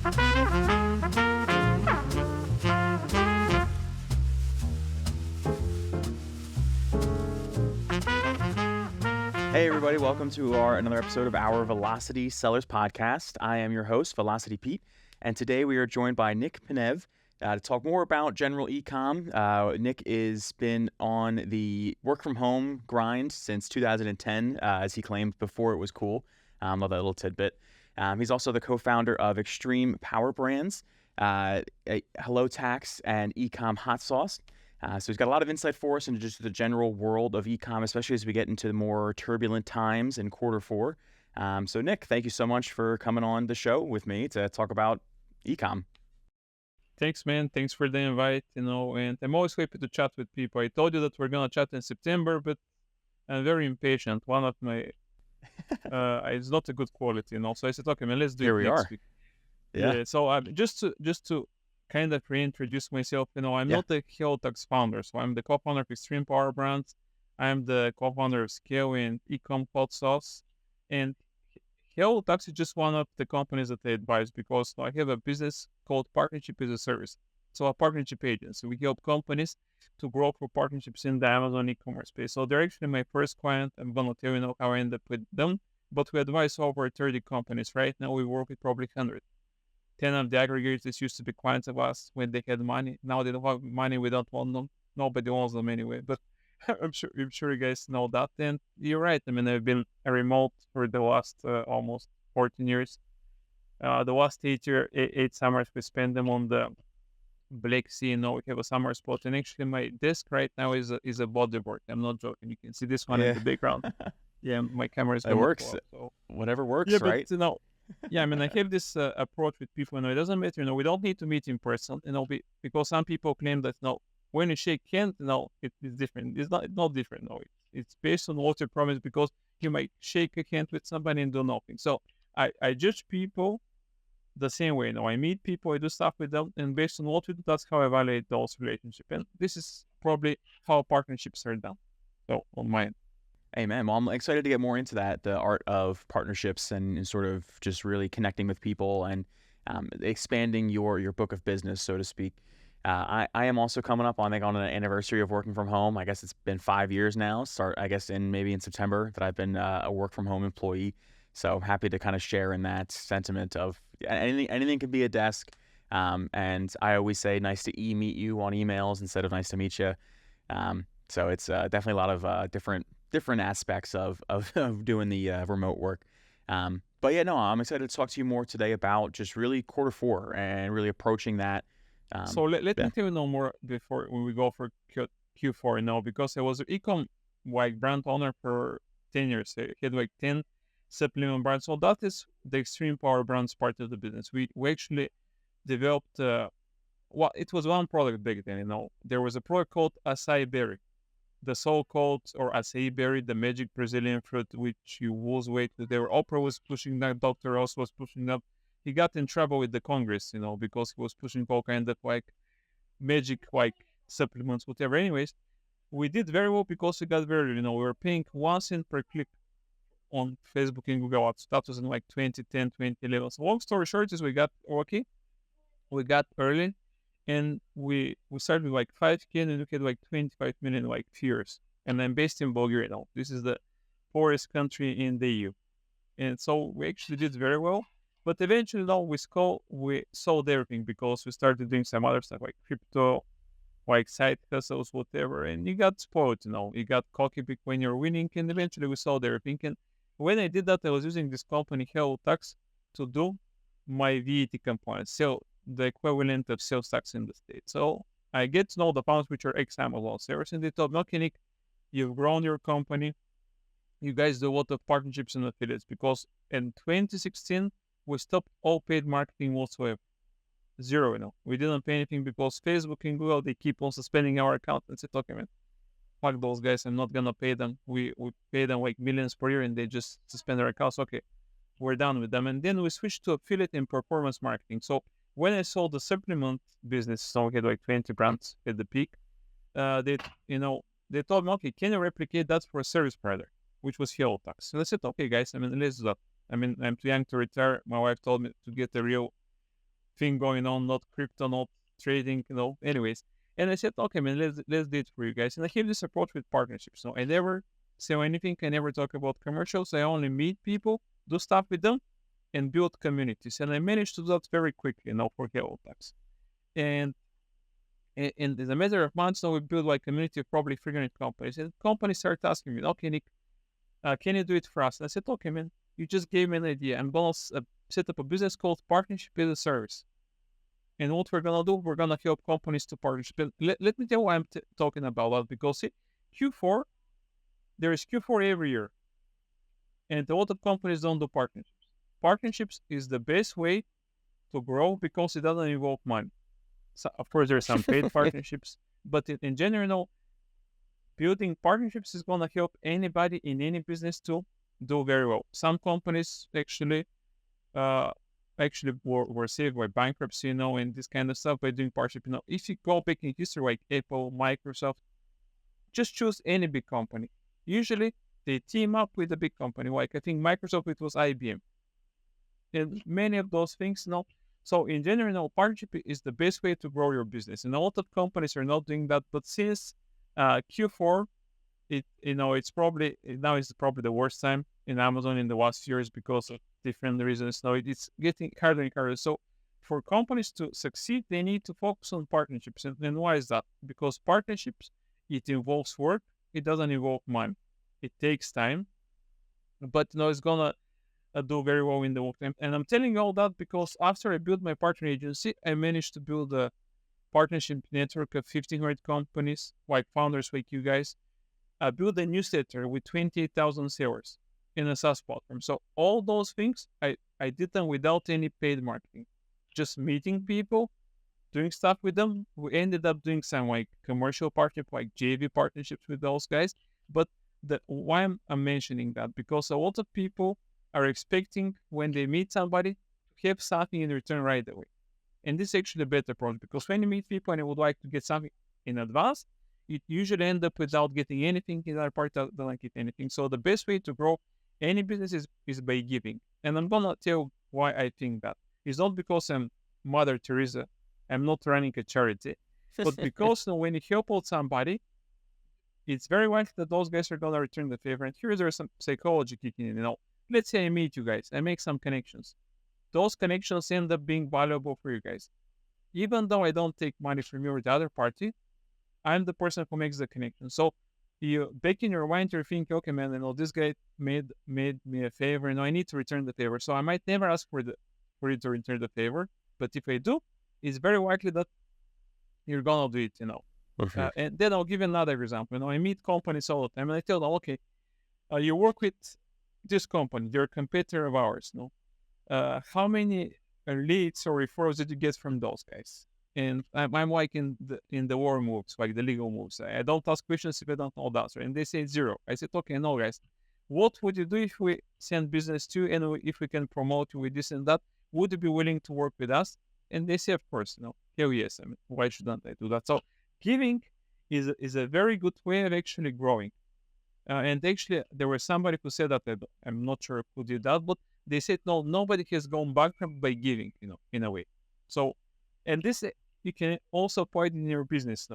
Hey everybody, welcome to another episode of our Velocity Sellers Podcast. I am your host, Velocity Pete, and today we are joined by Nick Penev to talk more about general e-com. Nick has been on the work from home grind since 2010, as he claimed before it was cool. Love that little tidbit. He's also the co-founder of XTREME Power Brands, Hello Tax, and e-com Hot Sauce. So he's got a lot of insight for us into just the general world of e-com, especially as we get into the more turbulent times in quarter four. So Nick, thank you so much for coming on the show with me to talk about e-com. Thanks, man. Thanks for the invite, and I'm always happy to chat with people. I told you that we're going to chat in September, but I'm very impatient. One of my, it's not a good quality, so I said, okay, man, let's do Here it we next are. week. Yeah. So just to kind of reintroduce myself, I'm not the Hello Tax founder, so I'm the co-founder of XTREME Power Brands. I'm the co-founder of Scale and Ecom Hot Sauce, and Hello Tax is just one of the companies that I advise because I have a business called Partnership as a Service. So a partnership agency. We help companies to grow through partnerships in the Amazon e-commerce space. So they're actually my first client. I'm gonna tell you how I ended up with them. But we advise over 30 companies. Right now we work with probably 100. 10 of the aggregators used to be clients of us when they had money. Now they don't have money. We don't want them. Nobody wants them anyway. But I'm sure you guys know that. And you're right. I mean, I've been a remote for the last almost 14 years. The last 8 summers, we spent them on the Black Sea. We have a summer spot. And actually, my desk right now is a bodyboard. I'm not joking. You can see this one in the background. Yeah, my camera is It works. Up, so. Whatever works, yeah, right? But, yeah, I mean, I have this approach with people. It doesn't matter. We don't need to meet in person. Because some people claim that when you shake hands, it's different. It's not different. It's based on what you promise, because you might shake a hand with somebody and do nothing. So I judge people the same way. I meet people, I do stuff with them, and based on what we do, that's how I evaluate those relationships. And this is probably how partnerships are done. So on my end. Amen. Well, I'm excited to get more into that, the art of partnerships and sort of just really connecting with people and expanding your book of business, so to speak. I am also coming up on an anniversary of working from home. I guess it's been 5 years now. Maybe in September that I've been a work from home employee. So I'm happy to kind of share in that sentiment of anything can be a desk. And I always say nice to meet you on emails instead of nice to meet you. So it's definitely a lot of different aspects of doing the remote work. But yeah, no, I'm excited to talk to you more today about just really quarter four and really approaching that. So let me tell you more before when we go for Q4 because I was an ecom brand owner for 10 years. I had 10 supplement brands. So that is the XTREME Power Brands part of the business. We actually developed, it was one product back then. There was a product called acai berry, the so-called, or acai berry, the magic Brazilian fruit, which you lose weight with. Oprah was pushing that, Dr. Oz was pushing that. He got in trouble with the Congress, because he was pushing all kind of magic supplements, whatever. Anyways, we did very well because we got very, we were paying 1 cent per click on Facebook and Google Ads. That was in 2010, 2011. So long story short is we got okay. We got early and we started with 5K and we had 25 million viewers. And I'm based in Bulgaria now. This is the poorest country in the EU. And so we actually did very well. But eventually, we sold everything because we started doing some other stuff like crypto, side hustles, whatever. And you got spoiled, You got cocky when you're winning. And eventually, we sold everything. And when I did that, I was using this company, Hello Tax, to do my VAT components, so the equivalent of sales tax in the States. So I get to know the funds which are ex-Amazon sellers. And they told me, okay, Nick, you've grown your company. You guys do a lot of partnerships and affiliates because in 2016, we stopped all paid marketing whatsoever. Zero, We didn't pay anything because Facebook and Google, they keep on suspending our account and said, okay, man, fuck those guys. I'm not going to pay them. We pay them millions per year and they just suspend our accounts. Okay, we're done with them. And then we switched to affiliate and performance marketing. So when I sold the supplement business, so we had 20 brands at the peak, they told me, okay, can you replicate that for a service provider, which was Hello Tax? And I said, okay, guys, let's do that. I'm too young to retire. My wife told me to get a real thing going on, not crypto, not trading, anyways. And I said, okay, man, let's do it for you guys. And I have this approach with partnerships. So I never sell anything. I never talk about commercials. I only meet people, do stuff with them, and build communities. And I managed to do that very quickly, for Hello Tax. And in a matter of months, now we built like a community of probably 300 companies. And companies start asking me, okay, Nick, can you do it for us? And I said, okay, man, you just gave me an idea. I'm going to set up a business called Partnership as a Service. And what we're going to do, we're going to help companies to partnership. Let me tell you why I'm talking about that. Because see, Q4, there is Q4 every year. And a lot of companies don't do partnerships. Partnerships is the best way to grow because it doesn't involve money. So, of course, there are some paid partnerships. But in general, building partnerships is going to help anybody in any business to do very well. Some companies actually were saved by bankruptcy, and this kind of stuff by doing partnership. If you go back in history, like Apple, Microsoft, just choose any big company. Usually, they team up with a big company. Like I think Microsoft, it was IBM. And many of those things, So in general, partnership is the best way to grow your business. And a lot of companies are not doing that. But since Q4, it's probably the worst time in Amazon in the last few years because of different reasons. Now it's getting harder and harder. So for companies to succeed, they need to focus on partnerships. And why is that? Because partnerships, it involves work. It doesn't involve money. It takes time, but it's gonna do very well in the long time. And I'm telling you all that because after I built my partner agency, I managed to build a partnership network of 1,500 companies, like founders like you guys. I built a newsletter with 28,000 sellers in a SaaS platform. So all those things, I did them without any paid marketing, just meeting people, doing stuff with them. We ended up doing some like commercial partnership, like JV partnerships with those guys. But why I'm mentioning that, because a lot of people are expecting when they meet somebody to have something in return right away. And this is actually a better approach, because when you meet people and you would like to get something in advance, it usually ends up without getting anything. The other part don't get anything. So the best way to grow any business is by giving. And I'm gonna tell why I think that. It's not because I'm Mother Teresa. I'm not running a charity, but because when you help out somebody, it's very likely that those guys are gonna return the favor. And there's some psychology kicking in. Let's say I meet you guys, I make some connections. Those connections end up being valuable for you guys. Even though I don't take money from you or the other party, I'm the person who makes the connection. So you back in your mind, you're thinking, okay, man, this guy made me a favor, I need to return the favor. So I might never ask for you to return the favor, but if I do, it's very likely that you're gonna do it, Okay. and then I'll give you another example. I meet companies all the time, and I tell them, okay, you work with this company, they're a competitor of ours. How many leads or referrals did you get from those guys? And I'm like in the war moves, like the legal moves. I don't ask questions if I don't know the answer. And they say 0. I said, okay, no, guys, what would you do if we send business to you and if we can promote you with this and that? Would you be willing to work with us? And they say, of course, hell yes. I mean, why shouldn't I do that? So giving is a very good way of actually growing. And actually, there was somebody who said that, I'm not sure who did that, but they said, no, nobody has gone bankrupt by giving, in a way. So, and this, you can also point in your business,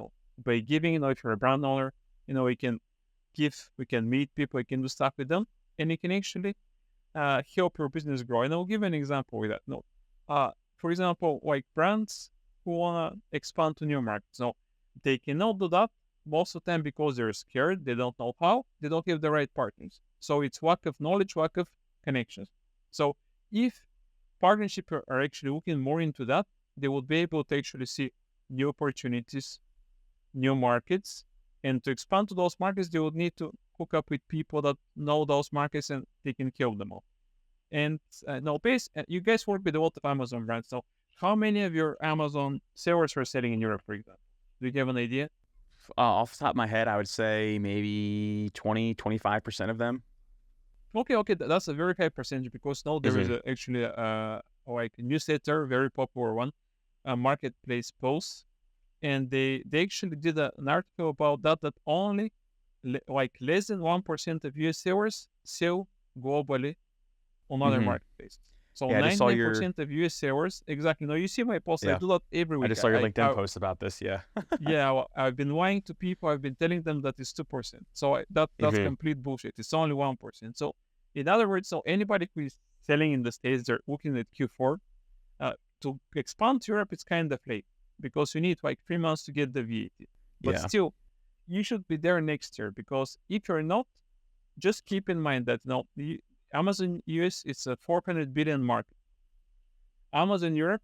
by giving, if you're a brand owner, we can give, we can meet people, we can do stuff with them, and you can actually help your business grow. And I'll give an example with that. For example, like brands who want to expand to new markets. They cannot do that most of the time because they're scared, they don't know how, they don't have the right partners. So it's lack of knowledge, lack of connections. So if partnerships are actually looking more into that, they will be able to actually see new opportunities, new markets, and to expand to those markets, they would need to hook up with people that know those markets and they can help them all. And you guys work with a lot of Amazon brands. So how many of your Amazon sellers are selling in Europe, for example? Do you have an idea? Off the top of my head, I would say maybe 20-25% of them. Okay, that's a very high percentage, because now there is actually like a newsletter, very popular one, a marketplace post, and they actually did an article about that only like less than 1% of US sellers sell globally on other marketplaces. So Yeah, I just saw your 99% of US sellers, exactly. Now you see my posts. I yeah, do that every I week. just saw your LinkedIn post about this. Yeah. Yeah, well, I've been lying to people. I've been telling them that it's 2%. So that's hmm complete bullshit. It's only 1%. So in other words, so anybody who is selling in the States, they're looking at Q4. To expand to Europe, it's kind of late because you need like 3 months to get the VAT. But Yeah. still, you should be there next year, because if you're not, just keep in mind that no, Amazon US it's a 400 billion market. Amazon Europe,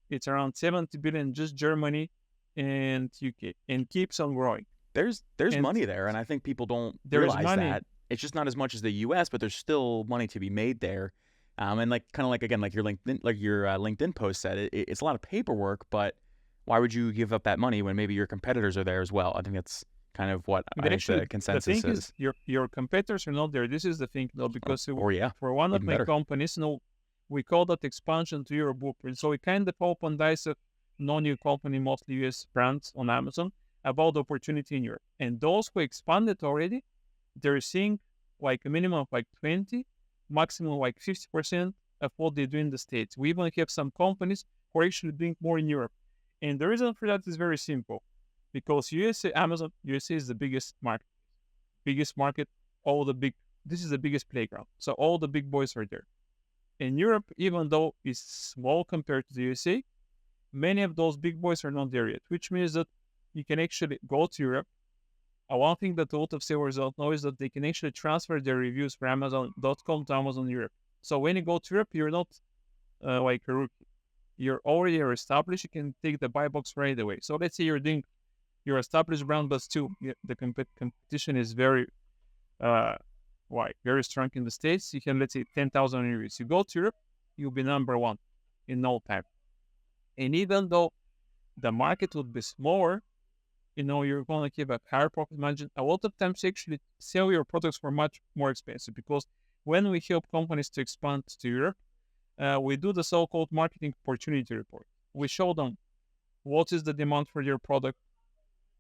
it's around 70 billion, just Germany and UK, and keeps on growing. There's And money there, and I think people don't there is realize money. that. It's just not as much as the U.S., but there's still money to be made there. And like kind of like again, like your LinkedIn post said, it's a lot of paperwork, but why would you give up that money when maybe your competitors are there as well? I think that's kind of what I think Actually, the the thing consensus is, is. your competitors are not there. This is the thing, though, because Or yeah, for one of even my better. companies, we call that expansion to Europe blueprint. So we kind of open dice of non-new company, mostly US brands on Amazon, about the opportunity in Europe. And those who expanded already, they're seeing like a minimum of like 20, maximum like 50% of what they do in the States. We even have some companies who are actually doing more in Europe. And the reason for that is very simple, because Amazon USA is the biggest market, all the big, this is the biggest playground. So all the big boys are there. In Europe, even though it's small compared to the USA, many of those big boys are not there yet, which means that you can actually go to Europe. One thing that a lot of sellers don't know is that they can actually transfer their reviews from Amazon.com to Amazon Europe. So when you go to Europe, you're not like a rookie. You're already established. You can take the buy box right away. So let's say you're doing your established brand, but still the competition is very very strong in the States. You can, let's say, 10,000 reviews. You go to Europe, you'll be number one in no time. And even though the market would be smaller, you're going to keep a higher profit margin. A lot of times, you actually sell your products for much more expensive, because when we help companies to expand to Europe, we do the so-called marketing opportunity report. We show them what is the demand for your product,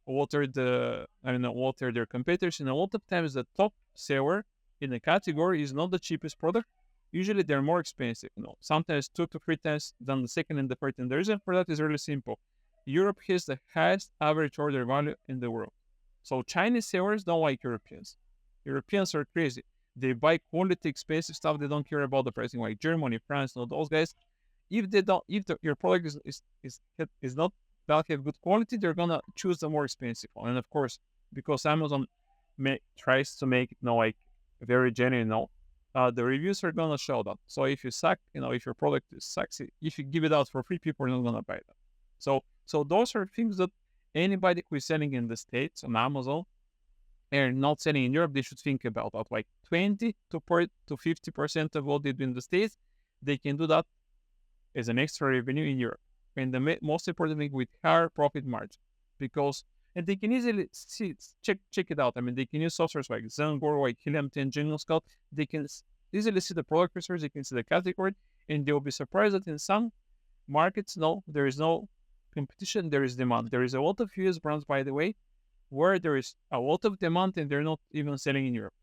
what are their competitors, and a lot of times the top seller in the category is not the cheapest product. Usually they're more expensive, sometimes 2 to 3 times than the second and the third. And the reason for that is really simple. Europe has the highest average order value in the world. So Chinese sellers don't like Europeans. Europeans are crazy. They buy quality, expensive stuff. They don't care about the pricing, like Germany, France, those guys. If your product is not that have good quality, they're gonna choose the more expensive one. And of course, because Amazon tries to make it like very genuine, the reviews are gonna show that. So if you suck, if your product sucks, if you give it out for free, people are not gonna buy that. So those are things that anybody who is selling in the States on Amazon and not selling in Europe, they should think about that. Like 20 to 50% of what they do in the States, they can do that as an extra revenue in Europe. And the most important thing, with higher profit margin, and they can easily check it out. I mean, they can use softwares like Zengor, like Helium 10, General Scout. They can easily see the product research, they can see the category, and they'll be surprised that in some markets, there is no competition, there is demand. There is a lot of US brands, by the way, where there is a lot of demand and they're not even selling in Europe.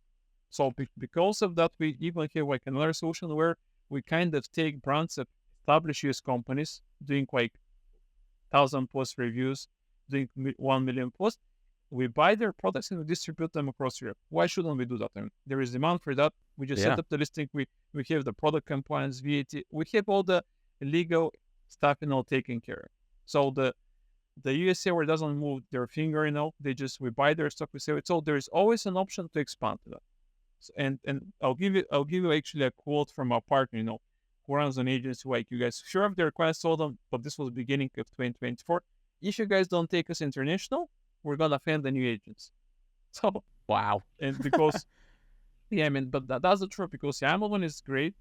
So because of that, we even have like another solution where we kind of take brands of established US companies doing like 1,000+ reviews, doing 1 million+. We buy their products and we distribute them across Europe. Why shouldn't we do that? And there is demand for that. We just set up the listing. We have the product compliance, VAT. We have all the legal stuff taken care of. So the US seller doesn't move their finger, we buy their stock, we sell it. So there's always an option to expand to that. So, and I'll give you actually a quote from our partner, who runs an agency like you guys. Sure, of the request told them, but this was the beginning of 2024. If you guys don't take us international, we're gonna offend the new agents. So wow. And because but that's the truth, because Amazon is great,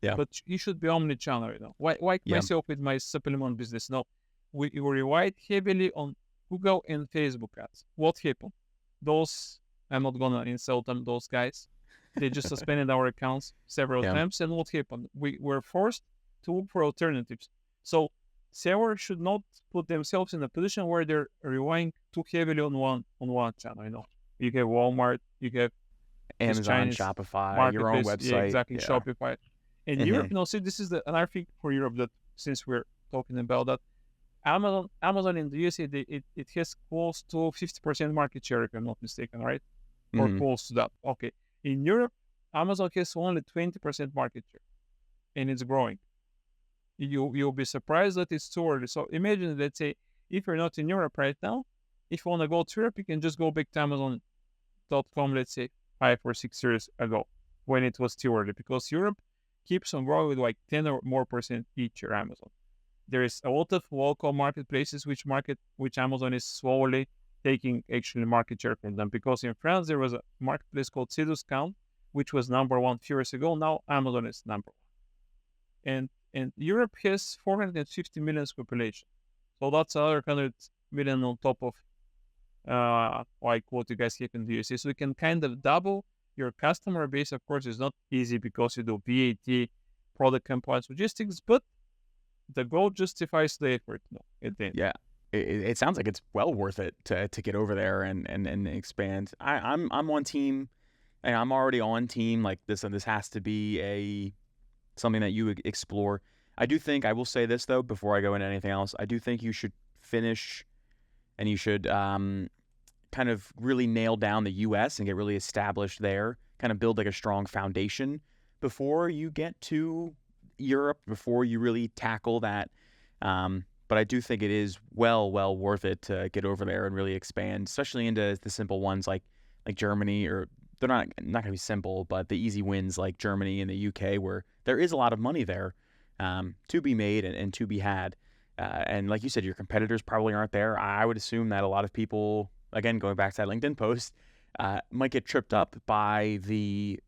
but you should be omnichannel. Like myself with my supplement business. We relied heavily on Google and Facebook ads. What happened? I'm not gonna insult them, those guys. They just suspended our accounts several times. And what happened? We were forced to look for alternatives. So sellers should not put themselves in a position where they're relying too heavily on one channel. You have Walmart, you have Amazon, Chinese Shopify, your own marketplace, website. exactly, Shopify. In Europe, see, this is another thing for Europe that since we're talking about that, Amazon in the USA, it has close to 50% market share, if I'm not mistaken, right? Or close to that. Okay. In Europe, Amazon has only 20% market share, and it's growing. You'll be surprised that it's too early. So imagine, let's say, if you're not in Europe right now, if you want to go to Europe, you can just go back to Amazon.com, let's say 5 or 6 years ago, when it was too early, because Europe keeps on growing with like 10 or more percent each year. Amazon. There is a lot of local marketplaces which Amazon is slowly taking actually market share from them. Because in France there was a marketplace called Cdiscount, which was number one a few years ago. Now Amazon is number one. And Europe has 450 million population. So that's another 100 million on top of like what you guys have in the USA. So you can kind of double your customer base. Of course, it's not easy because you do VAT, product compliance, logistics, but the goal justifies the effort. Yeah. It sounds like it's well worth it to get over there and expand. I'm on team, and I'm already on team like this, and this has to be something that you explore. I do think, I will say this though, before I go into anything else, I do think you should finish, and you should kind of really nail down the US and get really established there, kind of build like a strong foundation before you get to Europe, before you really tackle that. But I do think it is well worth it to get over there and really expand, especially into the simple ones like Germany, or they're not going to be simple, but the easy wins like Germany and the UK, where there is a lot of money there to be made and to be had. And like you said, your competitors probably aren't there. I would assume that a lot of people, again, going back to that LinkedIn post, might get tripped up by the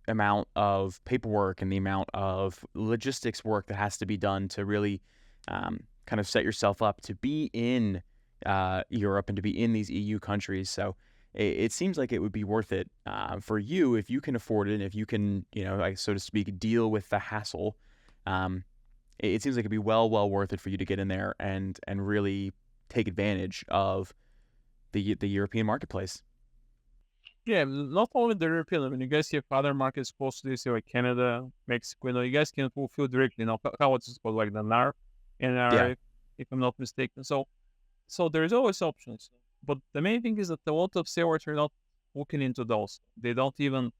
amount of paperwork and the amount of logistics work that has to be done to really kind of set yourself up to be in Europe and to be in these EU countries. So it seems like it would be worth it for you if you can afford it, and if you can, like, so to speak, deal with the hassle. It seems like it'd be well worth it for you to get in there and really take advantage of the European marketplace. Yeah, not only the European. I mean, you guys have other markets close to this, like Canada, Mexico. You guys can fulfill directly. How it's called, like the NAR, if I'm not mistaken. So there's always options. But the main thing is that a lot of sellers are not looking into those. They don't even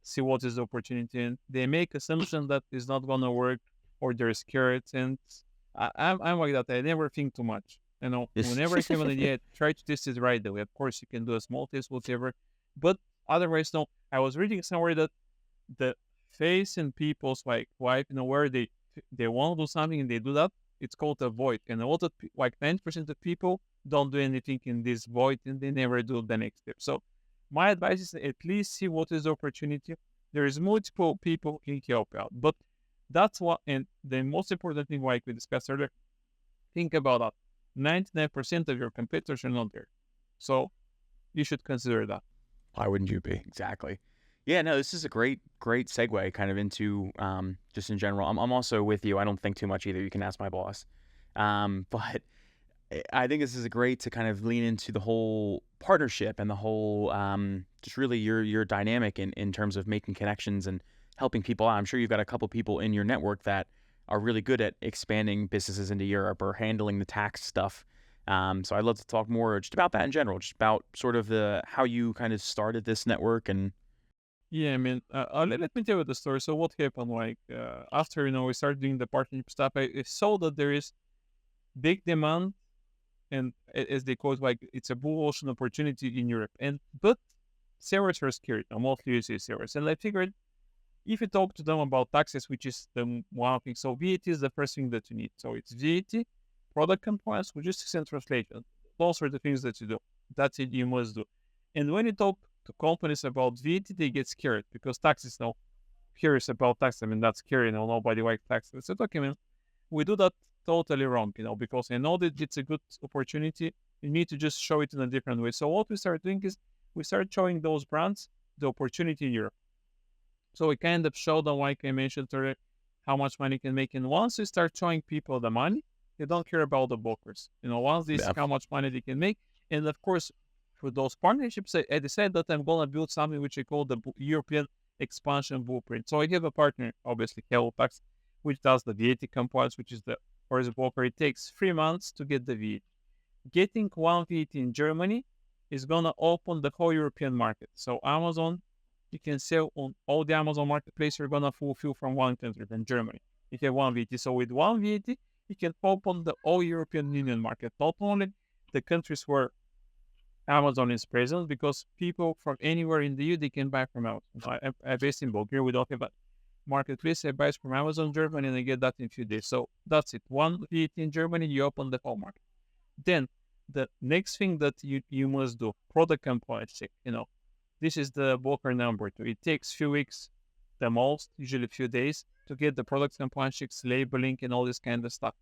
see what is the opportunity, and they make assumption that it's not gonna work, or they're scared. And I'm like that. I never think too much. Whenever I have an idea, I try to test it right away. Of course, you can do a small test, whatever. But otherwise, no. I was reading somewhere that the face in people's like life, where they want to do something and they do that, it's called a void. And a lot of like 90% of people don't do anything in this void, and they never do the next step. So my advice is at least see what is the opportunity. There is multiple people who can help out, but that's what. And the most important thing, like we discussed earlier, think about that. 99% of your competitors are not there, so you should consider that. Why wouldn't you be? Exactly. Yeah, no, this is a great segue kind of into just in general. I'm also with you. I don't think too much either. You can ask my boss. But I think this is great to kind of lean into the whole partnership and the whole just really your dynamic in terms of making connections and helping people out. I'm sure you've got a couple people in your network that are really good at expanding businesses into Europe or handling the tax stuff. So I'd love to talk more just about that in general, just about sort of how you kind of started this network. And yeah, I mean, let me tell you the story. So what happened, like, after, we started doing the partnership stuff, I saw that there is big demand, and as they call it, like, it's a blue ocean opportunity in Europe. But sellers are scared, mostly USA sellers. And I figured if you talk to them about taxes, which is the one thing, so VAT is the first thing that you need. So it's VAT, product compliance, logistics, and translation. Those are the things that you do. That's it, you must do. And when you talk to companies about VAT, they get scared because taxes now curious about tax. I mean, that's scary. Nobody likes taxes. I said, okay, man, we do that totally wrong, because I know that it's a good opportunity. You need to just show it in a different way. So what we started doing is we started showing those brands the opportunity in Europe. So we kind of show them, like I mentioned earlier, how much money you can make. And once you start showing people the money, they don't care about the brokers. Once they see how much money they can make. And of course, for those partnerships, I decided that I'm going to build something which I call the European expansion blueprint. So I have a partner, obviously, Tax, which does the VAT compliance, which is the for the broker. It takes 3 months to get the VAT. Getting one VAT in Germany is gonna open the whole European market. So Amazon, you can sell on all the Amazon marketplace. You're gonna fulfill from one country, from Germany. You have one VAT. So with one VAT, you can open the all European Union market, not only the countries where Amazon is present, because people from anywhere in the EU, they can buy from Amazon. I'm based in Bulgaria. We don't have a marketplace. I buy from Amazon Germany, and I get that in a few days. So that's it. One VAT in Germany, you open the whole market. Then the next thing that you must do, product compliance check. This is the blocker number 2. It takes few weeks, the most, usually a few days, to get the product compliance checks, labeling, and all this kind of stuff.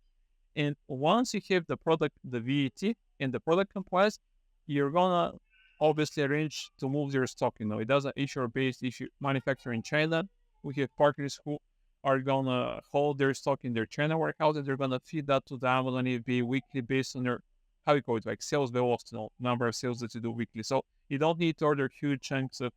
And once you have the product, the VAT, and the product compliance, you're gonna obviously arrange to move your stock. It doesn't issue-based issue manufacturer in China. We have partners who are gonna hold their stock in their China warehouse, and they're gonna feed that to the Amazon FBA weekly based on their, how you call it, like sales velocity, number of sales that you do weekly. So you don't need to order huge chunks of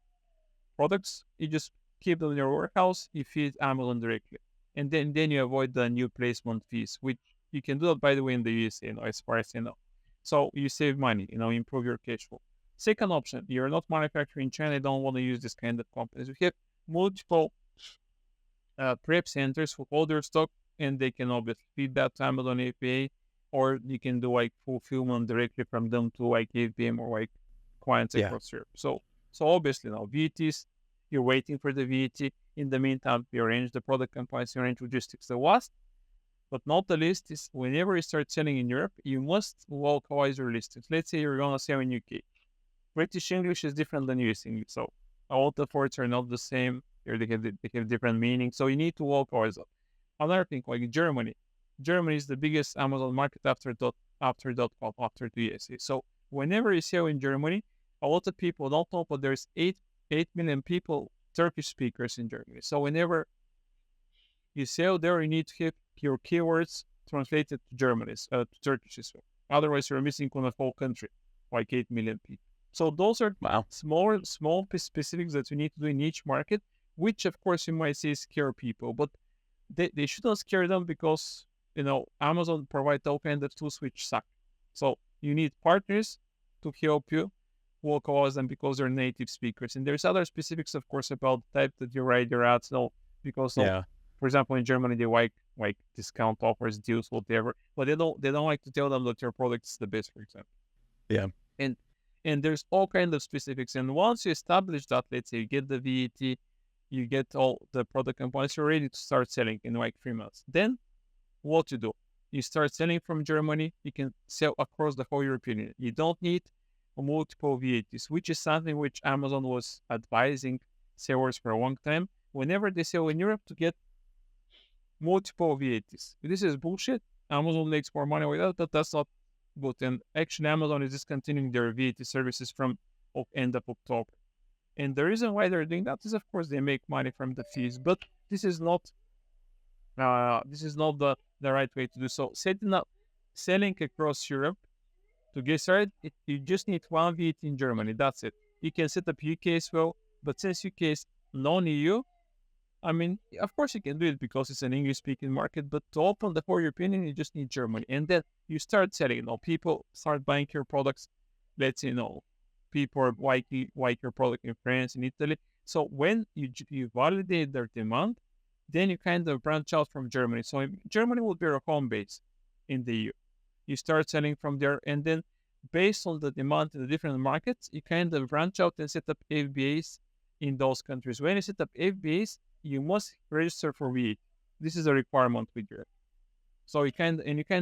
products. You just keep them in your warehouse. You feed Amazon directly, and then you avoid the new placement fees, which you can do that, by the way, in the USA, as far as you know. So you save money, improve your cash flow. Second option, you're not manufacturing in China, you don't want to use this kind of companies. We have multiple prep centers who hold their stock, and they can obviously feed that to Amazon API, or you can do like fulfillment directly from them to like APM or like clients across Europe. So obviously now VTs, you're waiting for the VAT. In the meantime, you arrange the product compliance, you arrange logistics. The last but not the least is whenever you start selling in Europe, you must localize your listings. Let's say you're gonna sell in UK. British English is different than US English, so all the words are not the same. They have different meanings, so you need to localize it. Another thing, like Germany. Germany is the biggest Amazon market after .com, after the USA. So whenever you sell in Germany, a lot of people don't know, but there's 8 million people, Turkish speakers in Germany. So whenever you sell there, you need to have your keywords translated to Turkish as well. Otherwise, you're missing on the whole country, like 8 million people. So those are small specifics that you need to do in each market, which of course you might say scare people, but they shouldn't scare them, because Amazon provides all kinds of tools which suck. So you need partners to help you localize them, because they're native speakers. And there's other specifics, of course, about the type that you write your ads, because for example, in Germany, they like discount offers, deals, whatever, but they don't like to tell them that your product is the best, for example. Yeah. And there's all kinds of specifics. And once you establish that, let's say you get the VAT, you get all the product components, you're ready to start selling in like 3 months. Then what you do? You start selling from Germany. You can sell across the whole European Union. You don't need multiple VATs, which is something which Amazon was advising sellers for a long time. Whenever they sell in Europe, to get multiple VATs. This is bullshit. Amazon makes more money without that. That's not good. And actually, Amazon is discontinuing their VAT services from end of October. And the reason why they're doing that is, of course, they make money from the fees. But this is not the right way to do so. Selling across Europe, to get started, you just need one VAT in Germany. That's it. You can set up UK as well. But since UK is non-EU, I mean, of course you can do it because it's an English-speaking market, but to open the whole European Union, you just need Germany. And then you start selling, people start buying your products. Let's say, people are like your product in France and Italy. So when you validate their demand, then you kind of branch out from Germany. So Germany will be your home base in the EU. You start selling from there, and then based on the demand in the different markets, you kind of branch out and set up FBAs in those countries. When you set up FBAs, you must register for VAT. This is a requirement with Europe. So you kind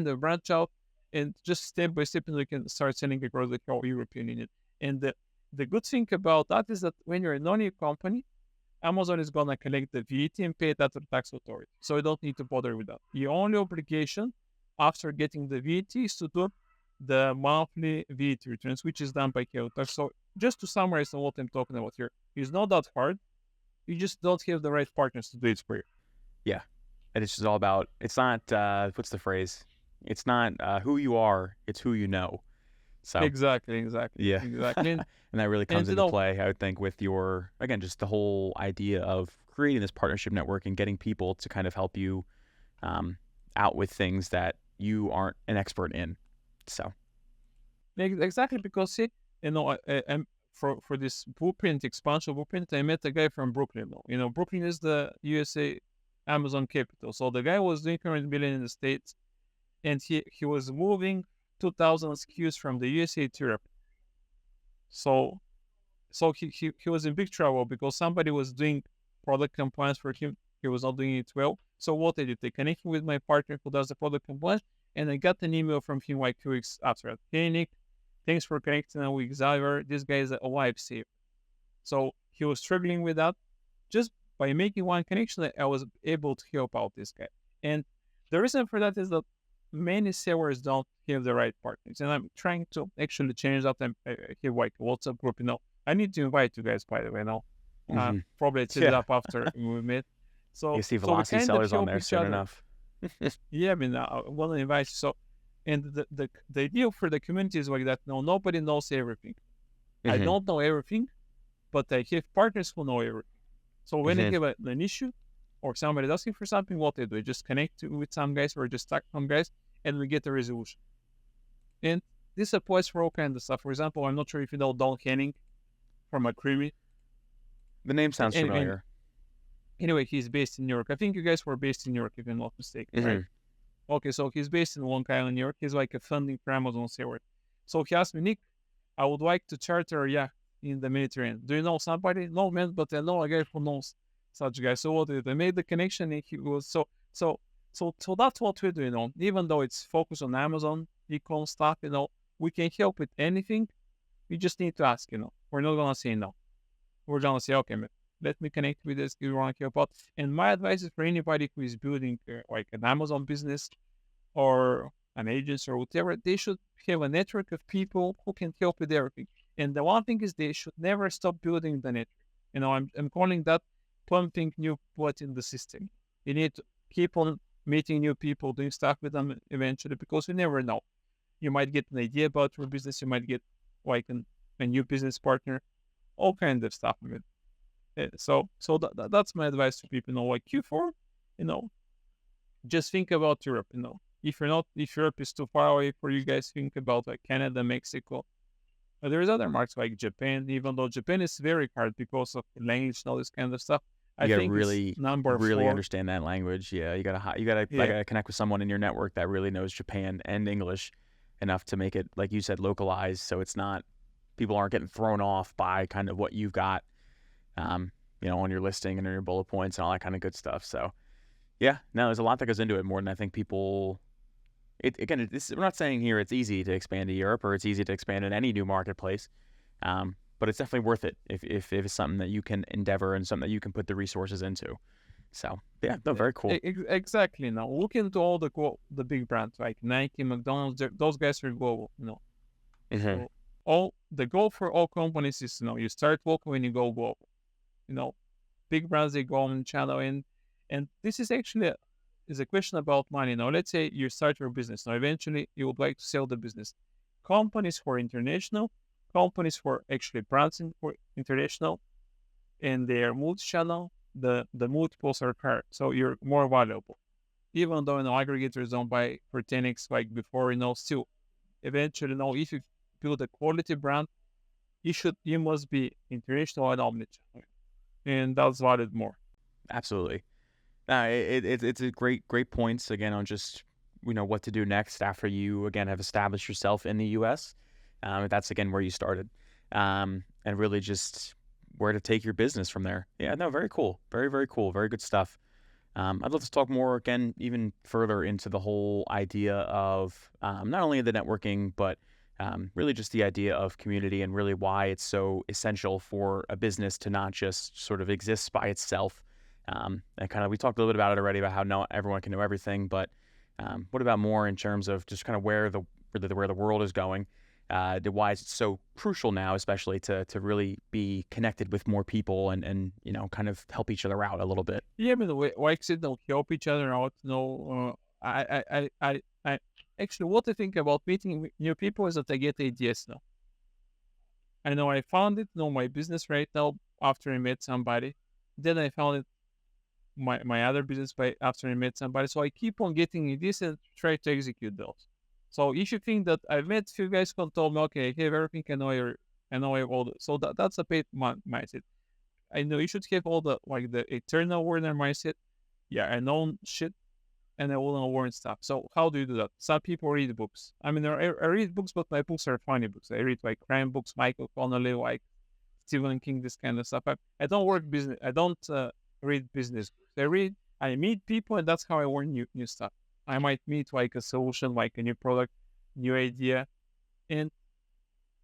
of branch out, and just step by step, you can start selling across the whole European Union. And the good thing about that is that when you're a non-EU company, Amazon is gonna collect the VAT and pay that to the tax authority. So you don't need to bother with that. Your only obligation after getting the VAT is to do the monthly VAT returns, which is done by Tax. So just to summarize on what I'm talking about here, it's not that hard. You just don't have the right partners to do it for you. Yeah. And it's just all about, it's not, what's the phrase? It's not who you are, it's who you know. So Exactly. yeah, And, and that really and comes you into know, play, I would think, with your, again, just the whole idea of creating this partnership network and getting people to kind of help you um, out with things that you aren't an expert in. So, exactly, because see, I'm for this blueprint expansion blueprint, I met a guy from Brooklyn. Brooklyn is the USA Amazon capital. So the guy was doing 100 million in the States, and he was moving 2,000 SKUs from the USA to Europe. So he was in big trouble because somebody was doing product compliance for him. He was not doing it well. So what I did, they connected with my partner who does the product compliance, and I got an email from him like 2 weeks after that. Hey Nick, thanks for connecting with Xavier. This guy is a lifesaver. So he was struggling with that. Just by making one connection, I was able to help out this guy. And the reason for that is that many sellers don't have the right partners. And I'm trying to actually change that. I have like a WhatsApp group, I need to invite you guys, by the way, hmm probably set it yeah, up after we meet. you So, see so we velocity kind of sellers on help there each soon other. enough. Yeah, I mean, I want to invite you. So, and the idea for the community is like that. No, nobody knows everything. I hmm don't know everything, but I have partners who know everything. So when I hmm have an issue or somebody's asking for something, what they do, I just connect with some guys or just talk to some guys, and we get a resolution. And this applies for all kinds of stuff. For example, I'm not sure if you know Don Henning from XTREME. The name sounds And familiar. anyway, he's based in New York. I think you guys were based in New York, if I'm not mistaken, right? hmm Okay, so he's based in Long Island, New York. He's like a funding for Amazon seller. So he asked me, Nick, I would like to charter a yacht in the Mediterranean. Do you know somebody? No, man, but I know a guy who knows such a guy. So what did I made the connection? And he was so that's what we do. Even though it's focused on Amazon e-com stuff, we can help with anything. We just need to ask. We're not gonna say no. We're gonna say, okay, man, let me connect with this. You want to help out? And my advice is for anybody who is building like an Amazon business or an agency or whatever, they should have a network of people who can help with everything. And the one thing is they should never stop building the network. I'm calling that pumping new blood in the system. You need to keep on meeting new people, doing stuff with them eventually, because you never know. You might get an idea about your business. You might get like a new business partner, all kinds of stuff. That's my advice to people. Like Q4, you know, just think about Europe. If Europe is too far away for you guys, think about like Canada, Mexico. But there's other markets like Japan, even though Japan is very hard because of language and all this kind of stuff. I You gotta think it's really, number really 4. understand that language. Yeah, you gotta Yeah, connect with someone in your network that really knows Japan and English enough to make it, like you said, localized, so it's not people aren't getting thrown off by kind of what you've got, um, on your listing and on your bullet points and all that kind of good stuff. So yeah, no, there's a lot that goes into it more than I think people. We're not saying here it's easy to expand to Europe or it's easy to expand in any new marketplace, but it's definitely worth it if it's something that you can endeavor and something that you can put the resources into. So yeah, no, very cool. exactly. Now look into all the big brands like Nike, McDonald's. Those guys are global. hmm So all the goal for all companies is you start local and you go global. Big brands they go on channel and this is actually is a question about money. Now let's say you start your business. Now eventually you would like to sell the business. Companies for international, companies for actually brands for international, and they are multi-channel. The multiples are higher, so you're more valuable. Even though aggregators don't buy for 10x like before, still eventually if you build a quality brand, you must be international and omnichannel, and that's valued more. Absolutely. It's a great points again on just what to do next after you again have established yourself in the U.S. That's again where you started, and really just where to take your business from there. Yeah, no, very cool, very cool, very good stuff. I'd love to talk more again, even further into the whole idea of not only the networking, but really just the idea of community and really why it's so essential for a business to not just sort of exist by itself. And kind of we talked a little bit about it already about how not everyone can know everything, but what about more in terms of just kind of where the world is going? Why is it so crucial now, especially to really be connected with more people and kind of help each other out a little bit. Yeah, I mean, like I said, they'll help each other out. I Actually, what I think about meeting new people is that I get ideas now. I know I found it, know my business right now after I met somebody. Then I found it my other business by after I met somebody. So I keep on getting ideas and try to execute those. So if you think that I've met few guys who told me, okay, I have everything, I know I have all the, so that's a paid mindset. I know you should have all the like the eternal learner mindset. Yeah, I know shit and I will know learn stuff. So how do you do that? Some people read books. I mean, I read books, but my books are funny books. I read like crime books, Michael Connelly, like Stephen King, this kind of stuff. I don't work business. I don't read business. I meet people, and that's how I learn new stuff. I might meet like a solution, like a new product, new idea, and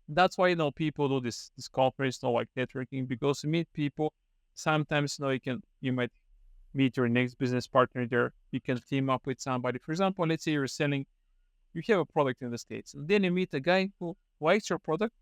that's why people do this conference, like networking, because you meet people. Sometimes you might meet your next business partner there. You can team up with somebody. For example, let's say you have a product in the States, and then you meet a guy who likes your product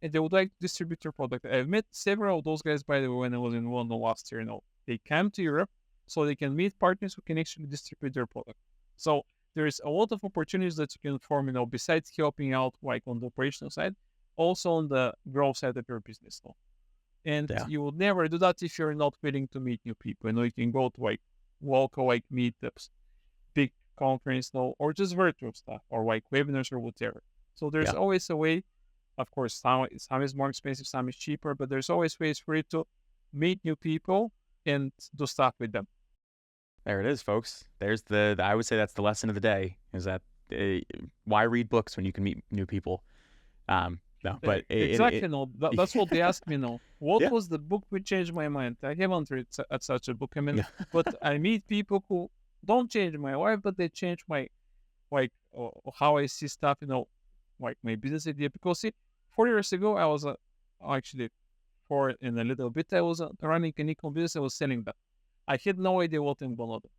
and they would like to distribute your product. I've met several of those guys, by the way, when I was in London last year. They come to Europe so they can meet partners who can actually distribute their product. So there's a lot of opportunities that you can form, besides helping out like on the operational side, also on the growth side of your business. And Yeah. you would never do that if you're not willing to meet new people. You can go to like local like meetups, big conference, or just virtual stuff, or like webinars or whatever. So there's Yeah. always a way. Of course, some is more expensive, some is cheaper, but there's always ways for you to meet new people and do stuff with them. There it is, folks. There's I would say that's the lesson of the day, is that why read books when you can meet new people? No, but Exactly. That's what they ask me now. What yeah. was the book which changed my mind? I haven't read at such a book. I mean, but I meet people who don't change my life, but they change my like how I see stuff. Like my business idea. Because see, 4 years ago, I was actually for in a little bit, I was running an e-com business. I was selling that. I had no idea what I'm gonna do.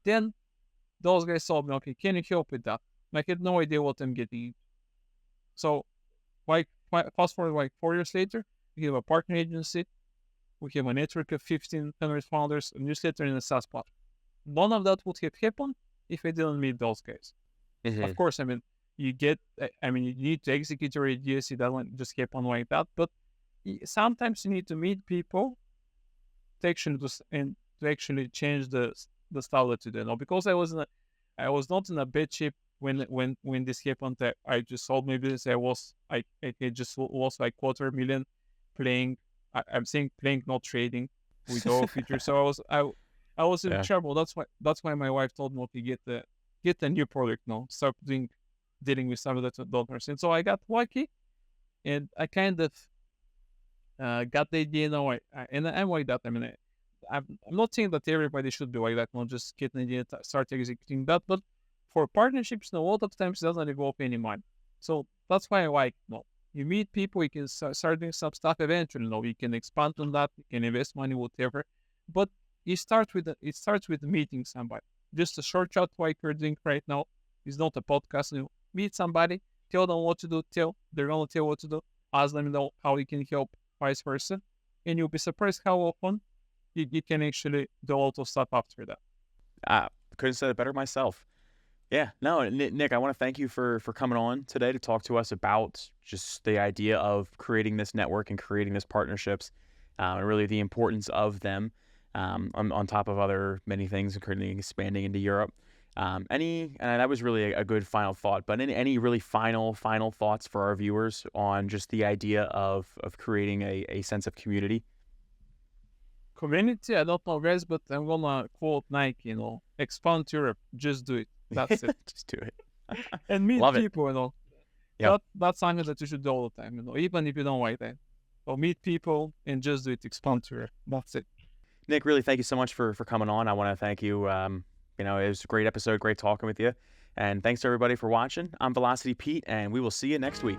Then those guys told me, okay, can you help with that? I had no idea what I'm getting into. So, like, fast forward like 4 years later, we have a partner agency. We have a network of 1,500 founders, a newsletter, and a SaaS platform. None of that would have happened if I didn't meet those guys. Of course, I mean, you need to execute your ideas. It doesn't just happen like that. But sometimes you need to meet people to actually change the style that you do. Because I was not in a bad shape when this happened. I just sold my business. I just lost like $250,000 playing. I'm saying playing, not trading with all features. So I was in trouble. That's why my wife told me, okay, get a new product now. Start dealing with some of that don't understand. So I got lucky, and I kind of got the idea now. And I'm like that. I mean, I'm not saying that everybody should be like that. Not just get an idea, start executing that. But for partnerships, a lot of times it doesn't involve any money. So that's why I like you meet people, you can start doing some stuff eventually. You can expand on that, you can invest money, whatever. But it starts with meeting somebody. Just a short chat like you're doing right now. It's not a podcast. You meet somebody, tell them what to do, they're gonna tell what to do, ask them how you can help, vice versa. And you'll be surprised how often you can actually do a lot of stuff after that. Couldn't have said it better myself. Yeah, no, Nick, I want to thank you for coming on today to talk to us about just the idea of creating this network and creating these partnerships, and really the importance of them, on top of other many things, including expanding into Europe. And that was really a good final thought. But any really final thoughts for our viewers on just the idea of creating a sense of community? Community, I don't know, guys, but I'm gonna quote Nike. Expand Europe, just do it. That's it. Just do it. And meet Love it. people. Yep. That's something that you should do all the time. Even if you don't like that. So meet people and just do it. Expand Europe. That's it. Nick, really, thank you so much for coming on. I want to thank you. It was a great episode, great talking with you. And thanks to everybody for watching. I'm Velocity Pete, and we will see you next week.